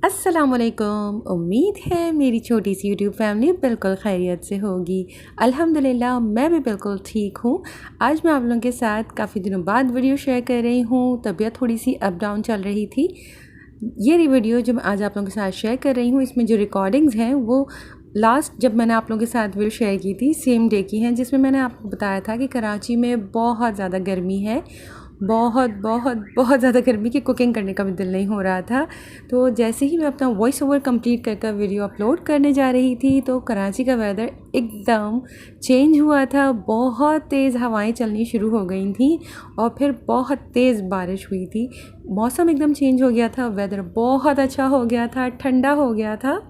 अस्सलामुअलैकुम। उम्मीद है मेरी छोटी सी यूट्यूब फैमिली बिल्कुल खैरियत से होगी। अल्हम्दुलिल्लाह मैं भी बिल्कुल ठीक हूँ। आज मैं आप लोगों के साथ काफ़ी दिनों बाद वीडियो शेयर कर रही हूँ। तबीयत थोड़ी सी अप डाउन चल रही थी। ये वीडियो जो मैं आज आप लोगों के साथ शेयर कर रही हूँ, इसमें जो रिकॉर्डिंग्स हैं वो लास्ट जब मैंने आप लोगों के साथ वीडियो शेयर की थी सेम डे की हैं, जिसमें मैंने आपको बताया था कि कराची में बहुत ज़्यादा गर्मी है। बहुत बहुत बहुत ज़्यादा गर्मी की कुकिंग करने का भी दिल नहीं हो रहा था। तो जैसे ही मैं अपना वॉइस ओवर कंप्लीट कर वीडियो अपलोड करने जा रही थी तो कराची का वेदर एकदम चेंज हुआ था। बहुत तेज़ हवाएं चलनी शुरू हो गई थी और फिर बहुत तेज़ बारिश हुई थी। मौसम एकदम चेंज हो गया था, वेदर बहुत अच्छा हो गया था, ठंडा हो गया था।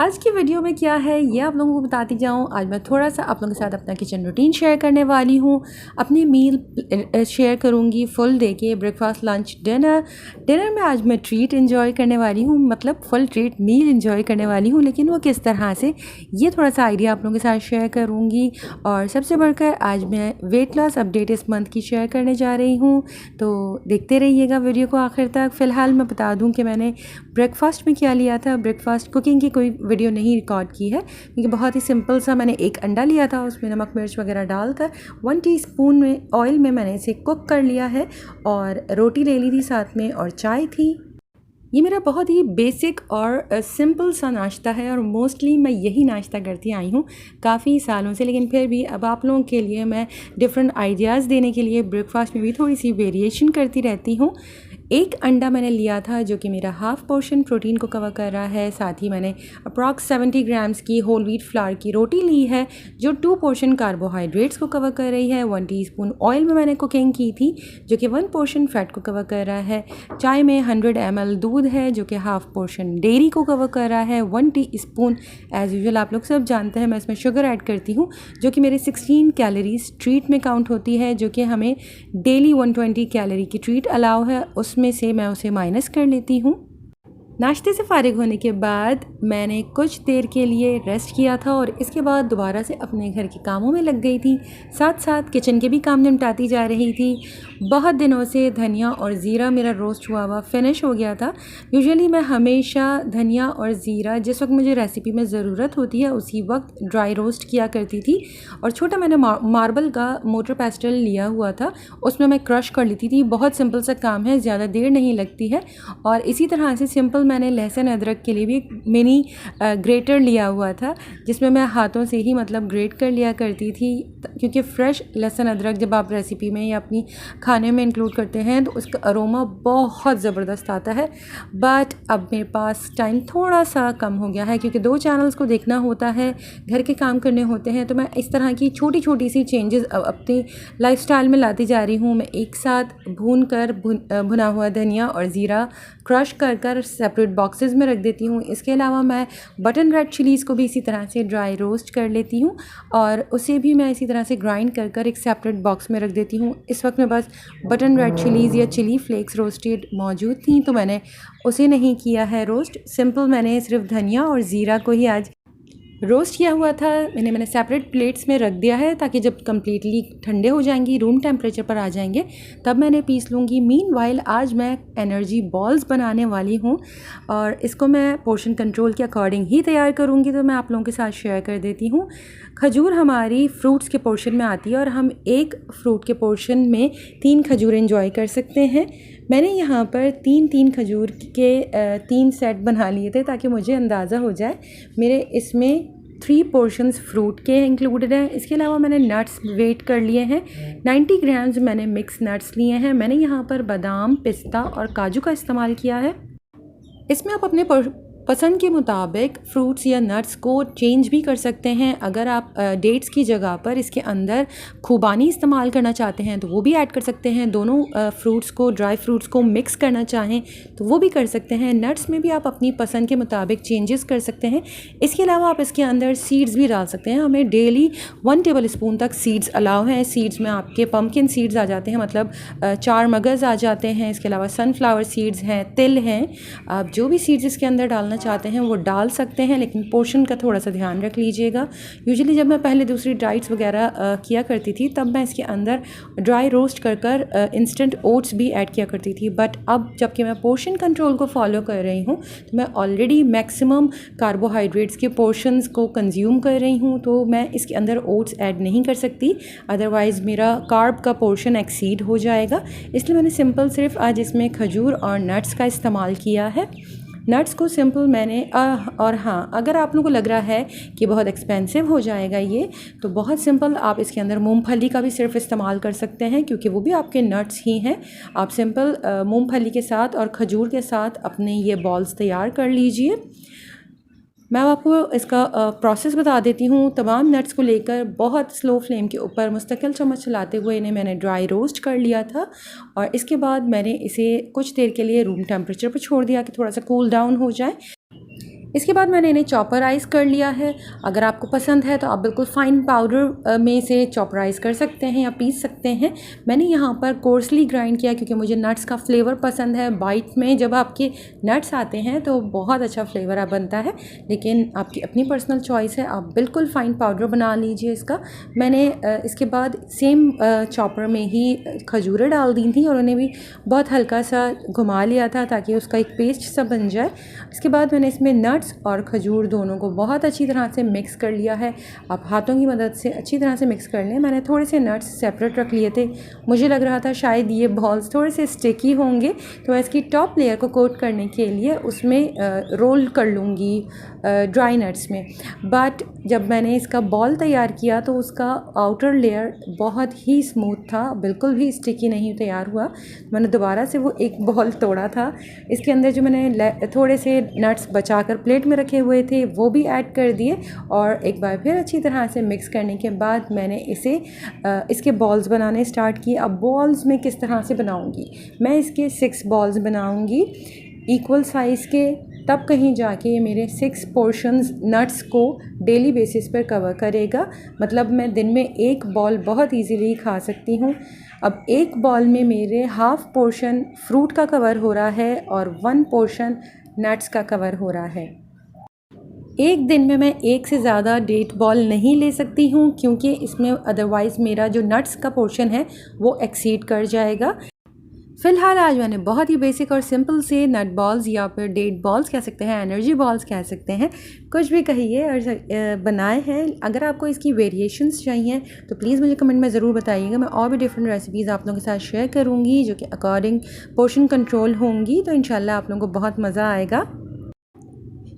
आज की वीडियो में क्या है ये आप लोगों को बताती जाऊँ। आज मैं थोड़ा सा आप लोगों के साथ अपना किचन रूटीन शेयर करने वाली हूँ। अपनी मील शेयर करूँगी फुल डे के, ब्रेकफास्ट लंच डिनर में आज मैं ट्रीट एंजॉय करने वाली हूँ, मतलब फुल ट्रीट मील एंजॉय करने वाली हूँ। लेकिन वो किस तरह से ये थोड़ा सा आइडिया आप लोगों के साथ शेयर करूँगी। और सबसे बढ़कर आज मैं वेट लॉस अपडेट इस मंथ की शेयर करने जा रही हूँ, तो देखते रहिएगा वीडियो को आखिर तक। फ़िलहाल मैं बता दूँ कि मैंने ब्रेकफास्ट में क्या लिया था। ब्रेकफास्ट कुकिंग की कोई वीडियो नहीं रिकॉर्ड की है क्योंकि बहुत ही सिंपल सा मैंने एक अंडा लिया था, उसमें नमक मिर्च वगैरह डालकर 1 टीस्पून में ऑयल में मैंने इसे कुक कर लिया है। और रोटी ले ली थी साथ में और चाय थी। ये मेरा बहुत ही बेसिक और सिंपल सा नाश्ता है और मोस्टली मैं यही नाश्ता करती आई हूँ काफ़ी सालों से। लेकिन फिर भी अब आप लोगों के लिए मैं डिफरेंट आइडियाज़ देने के लिए ब्रेकफास्ट में भी थोड़ी सी वेरिएशन करती रहती हूँ। एक अंडा मैंने लिया था जो कि मेरा हाफ़ पोर्शन प्रोटीन को कवर कर रहा है। साथ ही मैंने अप्रॉक्स 70 ग्राम्स की होल व्हीट फ्लावर की रोटी ली है जो 2 पोर्शन कार्बोहाइड्रेट्स को कवर कर रही है। 1 टीस्पून ऑयल में मैंने कुकिंग की थी जो कि 1 पोर्शन फैट को कवर कर रहा है। चाय में 100 ml दूध है जो कि हाफ़ पोर्शन डेयरी को कवर कर रहा है। 1 टीस्पून एज़ यूजुअल आप लोग सब जानते हैं मैं इसमें शुगर ऐड करती हूँ जो कि मेरे 16 कैलोरीज ट्रीट में काउंट होती है, जो कि हमें डेली 120 कैलोरी की ट्रीट अलाउ है, उसमें से मैं उसे माइनस कर लेती हूँ। नाश्ते से फ़ारिग होने के बाद मैंने कुछ देर के लिए रेस्ट किया था और इसके बाद दोबारा से अपने घर के कामों में लग गई थी। साथ साथ किचन के भी काम निपटाती जा रही थी। बहुत दिनों से धनिया और ज़ीरा मेरा रोस्ट हुआ हुआ फिनिश हो गया था। यूजुअली मैं हमेशा धनिया और ज़ीरा जिस वक्त मुझे रेसिपी में ज़रूरत होती है उसी वक्त ड्राई रोस्ट किया करती थी। और छोटा मैंने मार्बल का मोटर पेस्टल लिया हुआ था, उसमें मैं क्रश कर लेती थी। बहुत सिंपल सा काम है, ज़्यादा देर नहीं लगती है। और इसी तरह से सिंपल मैंने लहसुन अदरक के लिए भी एक मिनी ग्रेटर लिया हुआ था जिसमें मैं हाथों से ही मतलब ग्रेट कर लिया करती थी, क्योंकि फ़्रेश लहसुन अदरक जब आप रेसिपी में या अपनी खाने में इंक्लूड करते हैं तो उसका अरोमा बहुत ज़बरदस्त आता है। बट अब मेरे पास टाइम थोड़ा सा कम हो गया है क्योंकि 2 चैनल्स को देखना होता है, घर के काम करने होते हैं, तो मैं इस तरह की छोटी छोटी सी चेंजेस अपनी लाइफस्टाइल में लाती जा रही हूँ। मैं एक साथ भुना हुआ धनिया और ज़ीरा क्रश कर सेपरेट बॉक्सेस में रख देती हूँ। इसके अलावा मैं बटन रेड चिलीज़ को भी इसी तरह से ड्राई रोस्ट कर लेती हूँ और उसे भी मैं इसी तरह से ग्राइंड कर एक सेपरेट बॉक्स में रख देती हूँ। इस वक्त मेरे पास बटन रेड चिलीज़ या चिली फ्लेक्स रोस्टेड मौजूद थी तो मैंने उसे नहीं किया है रोस्ट। सिंपल मैंने सिर्फ धनिया और ज़ीरा को ही आज रोस्ट किया हुआ था। मैंने सेपरेट प्लेट्स में रख दिया है ताकि जब कम्प्लीटली ठंडे हो जाएंगी, रूम टेम्परेचर पर आ जाएंगे, तब मैंने पीस लूँगी। मीनवाइल आज मैं एनर्जी बॉल्स बनाने वाली हूँ और इसको मैं पोर्शन कंट्रोल के अकॉर्डिंग ही तैयार करूँगी, तो मैं आप लोगों के साथ शेयर कर देती हूँ। खजूर हमारी फ्रूट्स के पोर्शन में आती है और हम एक फ्रूट के पोर्शन में 3 खजूर एंजॉय कर सकते हैं। मैंने यहाँ पर 3 खजूर के 3 सेट बना लिए थे ताकि मुझे अंदाज़ा हो जाए। मेरे इसमें 3 पोर्शंस फ्रूट के इंक्लूडेड हैं। इसके अलावा मैंने नट्स वेट कर लिए हैं। 90 ग्राम्स मैंने मिक्स नट्स लिए हैं। मैंने यहाँ पर बादाम, पिस्ता और काजू का इस्तेमाल किया है। इसमें आप अपने पसंद के मुताबिक फ्रूट्स या नट्स को चेंज भी कर सकते हैं। अगर आप डेट्स की जगह पर इसके अंदर खुबानी इस्तेमाल करना चाहते हैं तो वो भी ऐड कर सकते हैं। दोनों फ्रूट्स को, ड्राई फ्रूट्स को मिक्स करना चाहें तो वो भी कर सकते हैं। नट्स में भी आप अपनी पसंद के मुताबिक चेंजेस कर सकते हैं। इसके अलावा आप इसके अंदर सीड्स भी डाल सकते हैं। हमें डेली 1 टेबल स्पून तक सीड्स अलाउ हैं। सीड्स में आपके पम्पकिन सीड्स आ जाते हैं, मतलब 4 मगज़ आ जाते हैं। इसके अलावा सनफ्लावर सीड्स हैं, तिल हैं। आप जो भी सीड्स इसके अंदर डालना डालना चाहते हैं वो डाल सकते हैं, लेकिन पोर्शन का थोड़ा सा ध्यान रख लीजिएगा। यूजुअली जब मैं पहले दूसरी डाइट्स वगैरह किया करती थी तब मैं इसके अंदर ड्राई रोस्ट कर इंस्टेंट ओट्स भी ऐड किया करती थी, बट अब जबकि मैं पोर्शन कंट्रोल को फॉलो कर रही हूँ तो मैं ऑलरेडी मैक्सिमम कार्बोहाइड्रेट्स के पोर्शंस को कंज्यूम कर रही हूँ, तो मैं इसके अंदर ओट्स ऐड नहीं कर सकती, अदरवाइज़ मेरा कार्ब का पोर्शन एक्सीड हो जाएगा। इसलिए मैंने सिंपल सिर्फ आज इसमें खजूर और नट्स का इस्तेमाल किया है। नट्स को सिंपल मैंने और हाँ, अगर आप लोगों को लग रहा है कि बहुत एक्सपेंसिव हो जाएगा ये, तो बहुत सिंपल आप इसके अंदर मूंगफली का भी सिर्फ इस्तेमाल कर सकते हैं, क्योंकि वो भी आपके नट्स ही हैं। आप सिंपल मूंगफली के साथ और खजूर के साथ अपने ये बॉल्स तैयार कर लीजिए। मैं आपको इसका प्रोसेस बता देती हूँ। तमाम नट्स को लेकर बहुत स्लो फ्लेम के ऊपर मुस्तकिल चम्मच चलाते हुए इन्हें मैंने ड्राई रोस्ट कर लिया था, और इसके बाद मैंने इसे कुछ देर के लिए रूम टेम्परेचर पर छोड़ दिया कि थोड़ा सा कूल डाउन हो जाए। इसके बाद मैंने इन्हें चॉपराइज कर लिया है। अगर आपको पसंद है तो आप बिल्कुल फ़ाइन पाउडर में से चॉपराइज कर सकते हैं या पीस सकते हैं। मैंने यहाँ पर कोर्सली ग्राइंड किया क्योंकि मुझे नट्स का फ्लेवर पसंद है। बाइट में जब आपके नट्स आते हैं तो बहुत अच्छा फ्लेवर बनता है, लेकिन आपकी अपनी पर्सनल चॉइस है, आप बिल्कुल फ़ाइन पाउडर बना लीजिए इसका। मैंने इसके बाद सेम चॉपर में ही खजूरें डाल दी थी और उन्हें भी बहुत हल्का सा घुमा लिया था ताकि उसका एक पेस्ट सा बन जाए। इसके बाद मैंने इसमें नट्स और खजूर दोनों को बहुत अच्छी तरह से मिक्स कर लिया है। आप हाथों की मदद से अच्छी तरह से मिक्स कर लें। मैंने थोड़े से नट्स सेपरेट रख लिए थे, मुझे लग रहा था शायद ये बॉल्स थोड़े से स्टिकी होंगे, तो मैं इसकी टॉप लेयर को कोट करने के लिए उसमें रोल कर लूँगी ड्राई नट्स में। बट जब मैंने इसका बॉल तैयार किया तो उसका आउटर लेयर बहुत ही स्मूथ था, बिल्कुल भी स्टिकी नहीं तैयार हुआ। मैंने दोबारा से वो एक बॉल तोड़ा था। इसके अंदर जो मैंने थोड़े से नट्स बचाकर प्लेट में रखे हुए थे वो भी ऐड कर दिए, और एक बार फिर अच्छी तरह से मिक्स करने के बाद मैंने इसके बॉल्स बनाने स्टार्ट किए। अब बॉल्स मैं किस तरह से बनाऊंगी, मैं इसके 6 बॉल्स बनाऊंगी इक्वल साइज़ के, तब कहीं जाके ये मेरे 6 पोर्शंस नट्स को डेली बेसिस पर कवर करेगा। मतलब मैं दिन में एक बॉल बहुत इजीली खा सकती हूँ। अब एक बॉल में मेरे हाफ पोर्शन फ्रूट का कवर हो रहा है और 1 पोर्शन नट्स का कवर हो रहा है। एक दिन में मैं एक से ज़्यादा डेट बॉल नहीं ले सकती हूँ, क्योंकि इसमें अदरवाइज़ मेरा जो नट्स का पोर्शन है वो एक्सीड कर जाएगा। फ़िलहाल आज मैंने बहुत ही बेसिक और सिंपल से नट बॉल्स या फिर डेट बॉल्स कह सकते हैं, एनर्जी बॉल्स कह सकते हैं, कुछ भी कहिए, और बनाए हैं। अगर आपको इसकी वेरिएशंस चाहिए तो प्लीज़ मुझे कमेंट में ज़रूर बताइएगा। मैं और भी डिफरेंट रेसिपीज़ आप लोगों के साथ शेयर करूँगी जो कि अकॉर्डिंग पोर्शन कंट्रोल होंगी, तो इंशाल्लाह आप लोगों को बहुत मज़ा आएगा।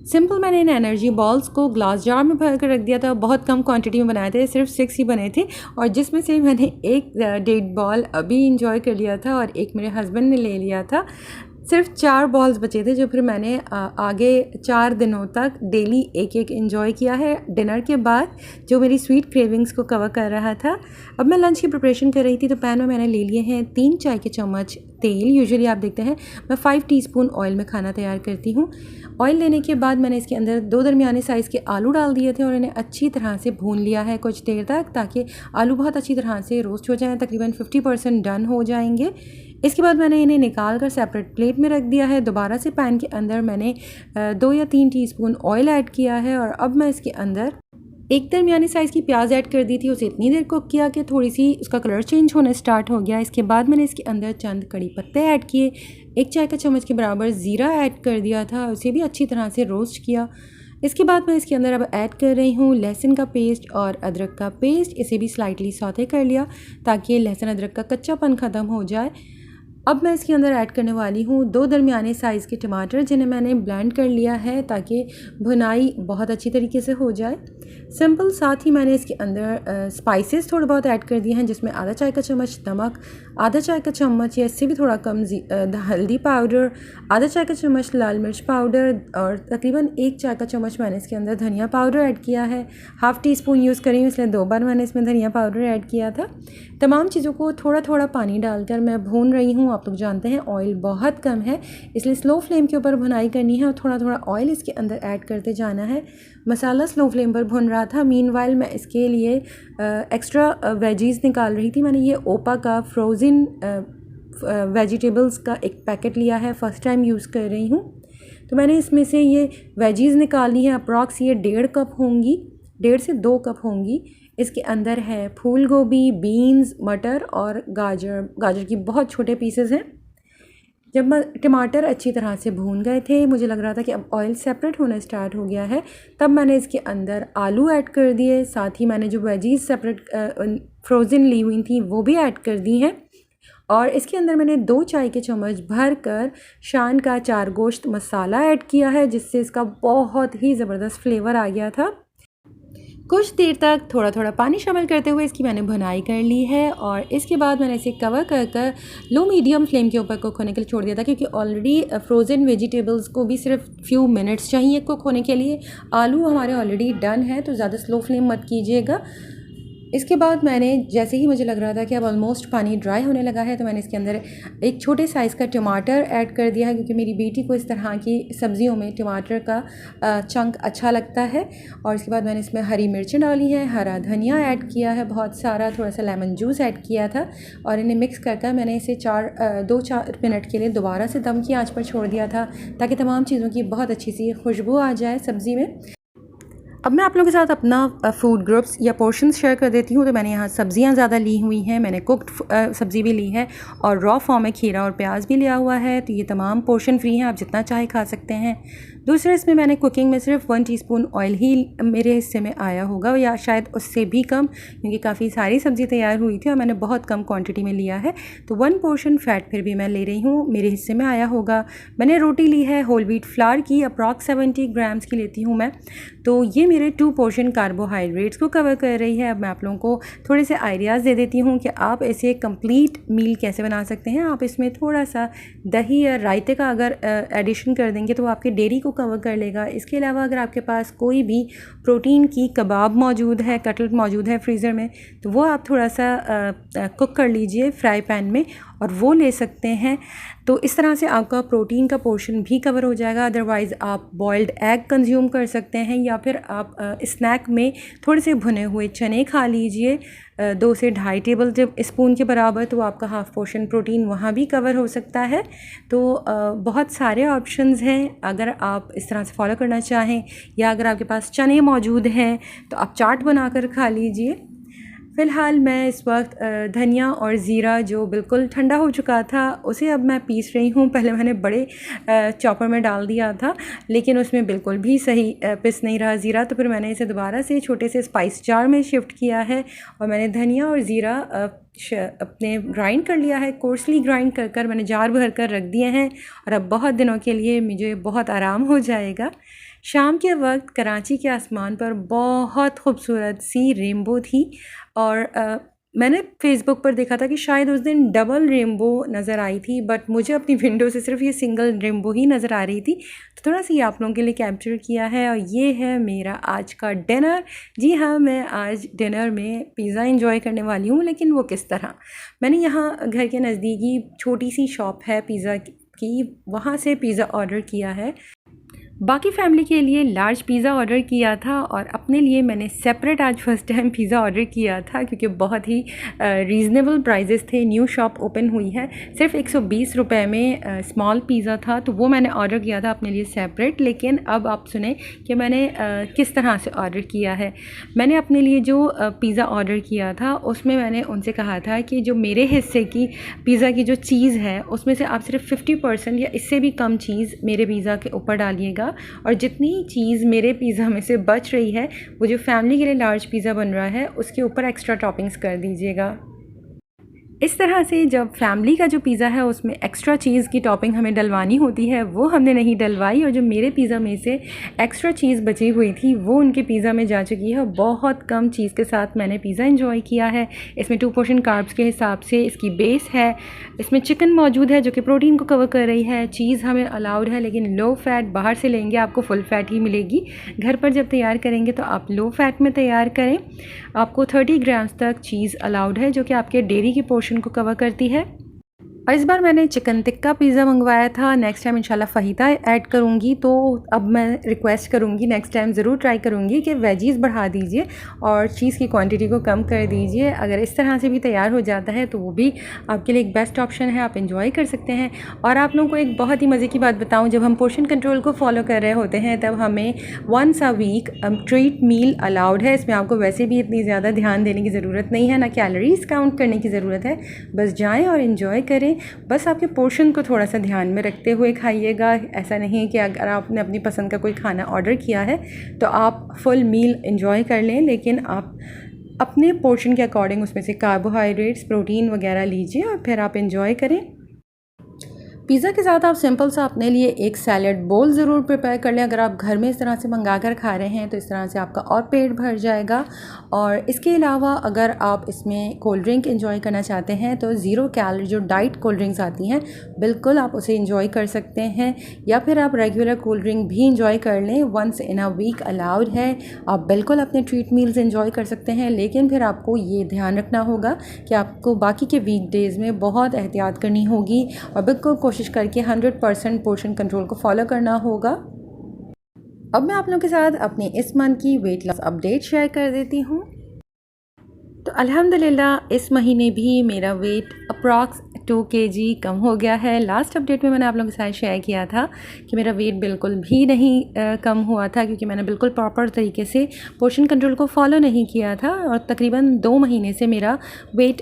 सिंपल मैंने इन एनर्जी बॉल्स को ग्लास जार में भर कर रख दिया था। बहुत कम क्वांटिटी में बनाए थे, सिर्फ 6 ही बने थे, और जिसमें से मैंने एक डेट बॉल अभी इंजॉय कर लिया था और एक मेरे हस्बैंड ने ले लिया था। सिर्फ 4 बॉल्स बचे थे जो फिर मैंने आगे 4 दिनों तक डेली एक एक इंजॉय किया है डिनर के बाद, जो मेरी स्वीट क्रेविंग्स को कवर कर रहा था। अब मैं लंच की प्रिपरेशन कर रही थी, तो पैन में मैंने ले लिए हैं 3 चाय के चम्मच तेल। यूजुअली आप देखते हैं मैं 5 टीस्पून ऑयल में खाना तैयार करती हूँ। ऑयल लेने के बाद मैंने इसके अंदर 2 दरमियाने साइज़ के आलू डाल दिए थे और इन्हें अच्छी तरह से भून लिया है कुछ देर तक, ताकि आलू बहुत अच्छी तरह से रोस्ट हो जाएं। तकरीबन 50% डन हो जाएंगे। इसके बाद मैंने इन्हें निकाल कर सेपरेट प्लेट में रख दिया है। दोबारा से पैन के अंदर मैंने 2 या 3 टीस्पून ऑयल ऐड किया है, और अब मैं इसके अंदर एक दरमियानी साइज़ की प्याज ऐड कर दी थी। उसे इतनी देर कुक किया कि थोड़ी सी उसका कलर चेंज होने स्टार्ट हो गया। इसके बाद मैंने इसके अंदर चंद कड़ी पत्ते ऐड किए, 1 चाय का चम्मच के बराबर ज़ीरा ऐड कर दिया था, उसे भी अच्छी तरह से रोस्ट किया। इसके बाद मैं इसके अंदर अब ऐड कर रही हूँ लहसुन का पेस्ट और अदरक का पेस्ट। इसे भी स्लाइटली सौते कर लिया ताकि लहसुन अदरक का कच्चापन ख़त्म हो जाए। अब मैं इसके अंदर ऐड करने वाली हूँ 2 दरमियाने साइज़ के टमाटर, जिन्हें मैंने ब्लेंड कर लिया है ताकि भुनाई बहुत अच्छी तरीके से हो जाए। सिंपल, साथ ही मैंने इसके अंदर स्पाइसेस थोड़े बहुत ऐड कर दिए हैं, जिसमें आधा चाय का चम्मच नमक, आधा चाय का चम्मच या इससे भी थोड़ा कम हल्दी पाउडर, आधा चाय का चम्मच लाल मिर्च पाउडर, और तकरीबन 1 चाय का चम्मच मैंने इसके अंदर धनिया पाउडर ऐड किया है। हाफ़ टी स्पून यूज़ करी हूँ, इसलिए 2 बार मैंने इसमें धनिया पाउडर ऐड किया था। तमाम चीज़ों को थोड़ा थोड़ा पानी डालकर मैं भून रही हूँ। आप लोग जानते हैं ऑयल बहुत कम है, इसलिए स्लो फ्लेम के ऊपर भुनाई करनी है और थोड़ा थोड़ा ऑयल इसके अंदर ऐड करते जाना है। मसाला स्लो फ्लेम पर भुन रहा था। मीनवाइल मैं इसके लिए एक्स्ट्रा वेजीज़ निकाल रही थी। मैंने ये ओपा का फ्रोज़न वेजिटेबल्स का एक पैकेट लिया है, फ़र्स्ट टाइम यूज़ कर रही हूँ। तो मैंने इसमें से ये वेजीज़ निकाली हैं, अप्रॉक्स ये 1.5 कप होंगी, 1.5 से 2 कप होंगी। इसके अंदर है फूल गोभी, बीन्स, मटर और गाजर की बहुत छोटे पीसेस हैं। जब टमाटर अच्छी तरह से भून गए थे, मुझे लग रहा था कि अब ऑयल सेपरेट होना स्टार्ट हो गया है, तब मैंने इसके अंदर आलू ऐड कर दिए। साथ ही मैंने जो वेजीज सेपरेट फ्रोज़न ली हुई थी वो भी ऐड कर दी हैं। और इसके अंदर मैंने 2 चाय के चम्मच भर कर शान का 4 गोश्त मसाला ऐड किया है, जिससे इसका बहुत ही ज़बरदस्त फ्लेवर आ गया था। कुछ देर तक थोड़ा थोड़ा पानी शामिल करते हुए इसकी मैंने भुनाई कर ली है और इसके बाद मैंने इसे कवर कर लो मीडियम फ्लेम के ऊपर कुक होने के लिए छोड़ दिया था, क्योंकि ऑलरेडी फ्रोज़न वेजिटेबल्स को भी सिर्फ फ्यू मिनट्स चाहिए कुक होने के लिए। आलू हमारे ऑलरेडी डन है, तो ज़्यादा स्लो फ्लेम मत कीजिएगा। इसके बाद मैंने जैसे ही मुझे लग रहा था कि अब ऑलमोस्ट पानी ड्राई होने लगा है, तो मैंने इसके अंदर एक छोटे साइज़ का टमाटर ऐड कर दिया है, क्योंकि मेरी बेटी को इस तरह की सब्ज़ियों में टमाटर का चंक अच्छा लगता है। और इसके बाद मैंने इसमें हरी मिर्चें डाली हैं, हरा धनिया ऐड किया है बहुत सारा, थोड़ा सा लेमन जूस ऐड किया था और इन्हें मिक्स कर मैंने इसे 2-4 मिनट के लिए दोबारा से दम की आँच पर छोड़ दिया था, ताकि तमाम चीज़ों की बहुत अच्छी सी खुशबू आ जाए सब्ज़ी में। अब मैं आप लोगों के साथ अपना फूड ग्रुप्स या पोर्शंस शेयर कर देती हूँ। तो मैंने यहाँ सब्ज़ियाँ ज़्यादा ली हुई हैं, मैंने कुक्ड सब्ज़ी भी ली है और रॉ फॉर्म में खीरा और प्याज भी लिया हुआ है। तो ये तमाम पोर्शन फ्री हैं, आप जितना चाहे खा सकते हैं। दूसरा, इसमें मैंने कुकिंग में सिर्फ 1 टीस्पून ऑयल ही मेरे हिस्से में आया होगा, या शायद उससे भी कम, क्योंकि काफ़ी सारी सब्ज़ी तैयार हुई थी और मैंने बहुत कम क्वांटिटी में लिया है। तो 1 पोर्शन फ़ैट फिर भी मैं ले रही हूँ, मेरे हिस्से में आया होगा। मैंने रोटी ली है होल व्हीट फ्लावर की, अप्रॉक्स 70 ग्राम्स की लेती हूँ मैं। तो ये मेरे 2 पोर्शन कार्बोहाइड्रेट्स को कवर कर रही है। अब मैं आप लोगों को थोड़े से आइडियाज़ दे देती हूँ कि आप ऐसे कंप्लीट मील कैसे बना सकते हैं। आप इसमें थोड़ा सा दही या रायते का अगर एडिशन कर देंगे तो आपके डेयरी को कवर कर लेगा। इसके अलावा अगर आपके पास कोई भी प्रोटीन की कबाब मौजूद है, कटलेट मौजूद है फ्रीज़र में, तो वो आप थोड़ा सा कुक कर लीजिए फ्राई पैन में और वो ले सकते हैं। तो इस तरह से आपका प्रोटीन का पोर्शन भी कवर हो जाएगा। अदरवाइज़ आप बॉइल्ड एग कंज्यूम कर सकते हैं, या फिर आप स्नैक में थोड़े से भुने हुए चने खा लीजिए 2 से 2.5 टेबल स्पून के बराबर, तो आपका हाफ़ पोर्शन प्रोटीन वहाँ भी कवर हो सकता है। तो बहुत सारे ऑप्शंस हैं अगर आप इस तरह से फॉलो करना चाहें, या अगर आपके पास चने मौजूद हैं तो आप चाट बनाकर खा लीजिए। फ़िलहाल मैं इस वक्त धनिया और ज़ीरा जो बिल्कुल ठंडा हो चुका था उसे अब मैं पीस रही हूँ। पहले मैंने बड़े चॉपर में डाल दिया था, लेकिन उसमें बिल्कुल भी सही पिस नहीं रहा ज़ीरा, तो फिर मैंने इसे दोबारा से छोटे से स्पाइस जार में शिफ्ट किया है और मैंने धनिया और ज़ीरा अपने ग्राइंड कर लिया है। कोर्सली ग्राइंड कर मैंने जार भर कर रख दिए हैं और अब बहुत दिनों के लिए मुझे बहुत आराम हो जाएगा। शाम के वक्त कराची के आसमान पर बहुत खूबसूरत सी रेनबो थी और मैंने फ़ेसबुक पर देखा था कि शायद उस दिन डबल रेनबो नज़र आई थी, बट मुझे अपनी विंडो से सिर्फ ये सिंगल रेनबो ही नज़र आ रही थी। तो थोड़ा सा ये आप लोगों के लिए कैप्चर किया है और ये है मेरा आज का डिनर। जी हाँ, मैं आज डिनर में पिज़्ज़ा एंजॉय करने वाली हूँ, लेकिन वो किस तरह। मैंने यहाँ घर के नज़दीकी छोटी सी शॉप है पिज़्ज़ा की, वहाँ से पिज़्ज़ा ऑर्डर किया है। बाकी फैमिली के लिए लार्ज पिज़्ज़ा ऑर्डर किया था और अपने लिए मैंने सेपरेट आज फर्स्ट टाइम पिज़्ज़ा ऑर्डर किया था, क्योंकि बहुत ही रीज़नेबल प्राइजेस थे। न्यू शॉप ओपन हुई है, सिर्फ 120 रुपये में स्मॉल पिज़्ज़ा था, तो वो मैंने ऑर्डर किया था अपने लिए सेपरेट। लेकिन अब आप सुने कि मैंने किस तरह से ऑर्डर किया है। मैंने अपने लिए जो पिज़्ज़ा ऑर्डर किया था उसमें मैंने उनसे कहा था कि जो मेरे हिस्से की पिज़्ज़ा की जो चीज़ है उसमें से आप सिर्फ 50% या इससे भी कम चीज़ मेरे पिज़्ज़ा के ऊपर डालिएगा, और जितनी चीज़ मेरे पिज़्ज़ा में से बच रही है वो जो फैमिली के लिए लार्ज पिज़्ज़ा बन रहा है उसके ऊपर एक्स्ट्रा टॉपिंग्स कर दीजिएगा। इस तरह से जब फैमिली का जो पिज़्ज़ा है उसमें एक्स्ट्रा चीज़ की टॉपिंग हमें डलवानी होती है, वो हमने नहीं डलवाई, और जो मेरे पिज़्ज़ा में से एक्स्ट्रा चीज़ बची हुई थी वो उनके पिज़्ज़ा में जा चुकी है। बहुत कम चीज़ के साथ मैंने पिज़्ज़ा एंजॉय किया है। इसमें 2 पोर्शन कार्ब्स के हिसाब से इसकी बेस है। इसमें चिकन मौजूद है जो कि प्रोटीन को कवर कर रही है। चीज़ हमें अलाउड है, लेकिन लो फैट। बाहर से लेंगे आपको फुल फैट ही मिलेगी। घर पर जब तैयार करेंगे तो आप लो फैट में तैयार करें। आपको 30 ग्राम्स तक चीज़ अलाउड है, जो कि आपके डेयरी की पोर्शन को कवर करती है। और इस बार मैंने चिकन टिक्का पिज़्ज़ा मंगवाया था। नेक्स्ट टाइम इंशाल्लाह फ़हीता ऐड करूँगी, तो अब मैं रिक्वेस्ट करूँगी नेक्स्ट टाइम ज़रूर ट्राई करूँगी कि वेजीज़ बढ़ा दीजिए और चीज़ की क्वांटिटी को कम कर दीजिए। अगर इस तरह से भी तैयार हो जाता है तो वो भी आपके लिए एक बेस्ट ऑप्शन है, आप इंजॉय कर सकते हैं। और आप लोगों को एक बहुत ही मज़े की बात बताऊँ, जब हम पोर्शन कंट्रोल को फॉलो कर रहे होते हैं तब हमें once a week treat meal allowed है। इसमें आपको वैसे भी इतनी ज़्यादा ध्यान देने की ज़रूरत नहीं है, ना कैलोरीज़ काउंट करने की ज़रूरत है। बस जाएँ और इन्जॉय करें। बस आपके पोर्शन को थोड़ा सा ध्यान में रखते हुए खाइएगा। ऐसा नहीं है कि अगर आपने अपनी पसंद का कोई खाना ऑर्डर किया है तो आप फुल मील एंजॉय कर लें, लेकिन आप अपने पोर्शन के अकॉर्डिंग उसमें से कार्बोहाइड्रेट्स, प्रोटीन वगैरह लीजिए और फिर आप एंजॉय करें। पिज़्ज़ा के साथ आप सिंपल सा अपने लिए एक सैलड बोल ज़रूर प्रिपेयर कर लें। अगर आप घर में इस तरह से मंगा कर खा रहे हैं तो इस तरह से आपका और पेट भर जाएगा। और इसके अलावा अगर आप इसमें कोल्ड ड्रिंक एंजॉय करना चाहते हैं तो ज़ीरो कैलोरी जो डाइट कोल्ड ड्रिंक्स आती हैं, बिल्कुल आप उसे एंजॉय कर सकते हैं। या फिर आप रेगुलर कोल्ड ड्रिंक भी एंजॉय कर लें, once in a week allowed है। आप बिल्कुल अपने ट्रीट मील्स एंजॉय कर सकते हैं, लेकिन फिर आपको ये ध्यान रखना होगा कि आपको बाकी के वीक डेज़ में बहुत एहतियात करनी होगी और बिल्कुल कोशिश करके 100% पोर्शन कंट्रोल को फॉलो करना होगा। अब मैं आप लोगों के साथ अपने इस मंथ की वेट लॉस अपडेट शेयर कर देती हूँ। तो अल्हम्दुलिल्लाह इस महीने भी मेरा वेट अप्रॉक्स 2 kg कम हो गया है। लास्ट अपडेट में मैंने आप लोगों के साथ शेयर किया था कि मेरा वेट बिल्कुल भी नहीं कम हुआ था, क्योंकि मैंने बिल्कुल प्रॉपर तरीके से पोर्शन कंट्रोल को फॉलो नहीं किया था। और तकरीबन 2 महीने से मेरा वेट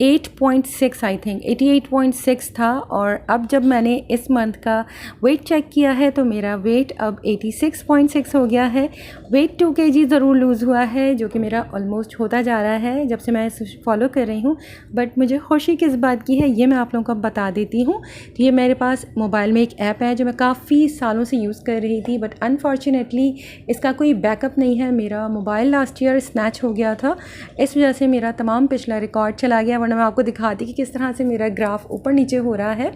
88.6 आई थिंक 88.6 था। और अब जब मैंने इस मंथ का वेट चेक किया है तो मेरा वेट अब 86.6 हो गया है। वेट 2 kg ज़रूर लूज़ हुआ है, जो कि मेरा ऑलमोस्ट होता जा रहा है जब से मैं इसे फॉलो कर रही हूँ। बट मुझे खुशी किस बात की है ये मैं आप लोगों को बता देती हूँ। तो ये मेरे पास मोबाइल में एक ऐप है जो मैं काफ़ी सालों से यूज़ कर रही थी, बट अनफॉर्चुनेटली इसका कोई बैकअप नहीं है। मेरा मोबाइल लास्ट ईयर स्नैच हो गया था, इस वजह से मेरा तमाम पिछला रिकॉर्ड चला गया, वरना मैं आपको दिखाती कि किस तरह से मेरा ग्राफ ऊपर नीचे हो रहा है।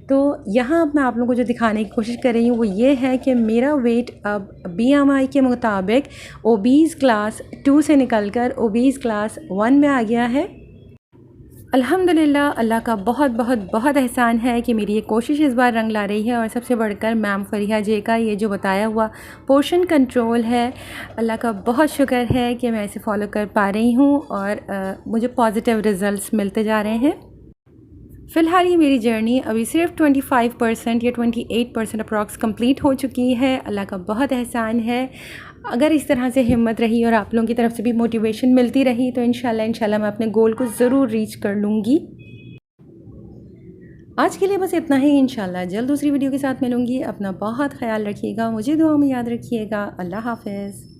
तो यहाँ अब मैं आप लोगों को जो दिखाने की कोशिश कर रही हूँ वो ये है कि मेरा वेट अब BMI के मुताबिक ओबीज़ क्लास 2 से निकलकर ओबीज़ क्लास 1 में आ गया है। अल्हम्दुलिल्लाह अल्लाह का बहुत बहुत बहुत एहसान है कि मेरी ये कोशिश इस बार रंग ला रही है। और सबसे बढ़कर मैम फरीहा जे का ये जो बताया हुआ पोर्शन कंट्रोल है, अल्लाह का बहुत शुक्र है कि मैं इसे फॉलो कर पा रही हूँ और मुझे पॉजिटिव रिज़ल्ट्स मिलते जा रहे हैं। फ़िलहाल ये मेरी जर्नी अभी सिर्फ 25% या 28% अप्रॉक्स कंप्लीट हो चुकी है। अल्लाह का बहुत एहसान है। अगर इस तरह से हिम्मत रही और आप लोगों की तरफ से भी मोटिवेशन मिलती रही तो इंशाल्लाह मैं अपने गोल को ज़रूर रीच कर लूँगी। आज के लिए बस इतना ही। इंशाल्लाह जल्द दूसरी वीडियो के साथ मिलूँगी। अपना बहुत ख्याल रखिएगा, मुझे दुआ में याद रखिएगा। अल्लाह हाफ़िज़।